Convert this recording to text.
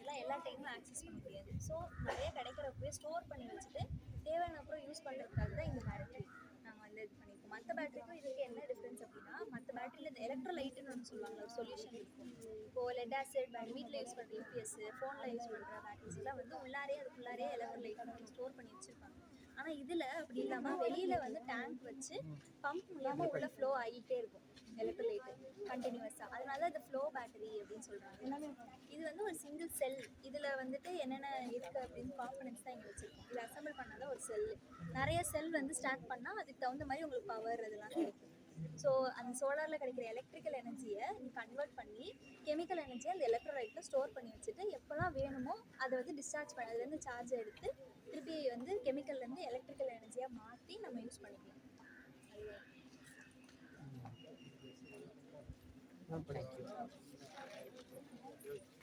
அதெல்லாம் எல்லா டைமும் ஆக்சஸ் பண்ண முடியாது. ஸோ நிறைய கிடைக்கிறப்பவே ஸ்டோர் பண்ணி வச்சுட்டு தேவையான அப்புறம் யூஸ் பண்ணுறதுக்காக தான் இந்த பேட்டரி நாங்கள் வந்து இது பண்ணியிருக்கோம். மற்ற பேட்டரிக்கும் இதுக்கு என்ன டிஃப்ரென்ஸ் அப்படின்னா, மற்ற பேட்டரியில் இந்த எலக்ட்ரோலைட்டுன்னு ஒன்று சொல்லுவாங்க, ஒரு சொல்யூஷன் இருக்கும். இப்போது லெட் ஆசிட் பேட்டரி வீட்டில் யூஸ் பண்ணுற யூபிஎஸ், ஃபோனில் யூஸ் பண்ணுற பேட்டரிஸ்லாம் வந்து அதுக்குள்ளாரே எலக்ட்ரோலைட் ஸ்டோர் பண்ணி வச்சுருப்பாங்க. ஆனால் இதில் அப்படி இல்லாமல் வெளியில் வந்து டேங்க் வச்சு பம்ப் மூலமாக உள்ள ஃப்ளோ ஆகிட்டே இருக்கும் எலக்ட்ரோலைட்டு கண்டினியூஸாக. அதனால அது ஃப்ளோ பேட்டரி அப்படின்னு சொல்கிறாங்க. இது வந்து ஒரு சிங்கிள் செல். இதில் வந்துட்டு என்னென்ன இருக்குது அப்படின்னு காம்பனன்ட்ஸ் தான் இங்கே வச்சுருக்கோம். இதை அசம்பிள் பண்ணால் தான் ஒரு செல்லு. நிறைய செல் வந்து ஸ்டாக் பண்ணால் அதுக்கு தகுந்த மாதிரி உங்களுக்கு பவர் அதெல்லாம் கிடைக்கும். ஸோ அந்த சோலாரில் கிடைக்கிற எலக்ட்ரிக்கல் எனர்ஜியை நீ கன்வெர்ட் பண்ணி கெமிக்கல் எனர்ஜியை அந்த எலக்ட்ரோலைட்டில் ஸ்டோர் பண்ணி வச்சுட்டு எப்போல்லாம் வேணுமோ அதை வந்து டிஸ்சார்ஜ் பண்ணி அதுலேருந்து சார்ஜ் எடுத்து திருப்பி வந்து கெமிக்கல்லேருந்து எலக்ட்ரிக்கல் எனர்ஜியாக மாற்றி நம்ம யூஸ் பண்ணிக்கலாம். Thank you.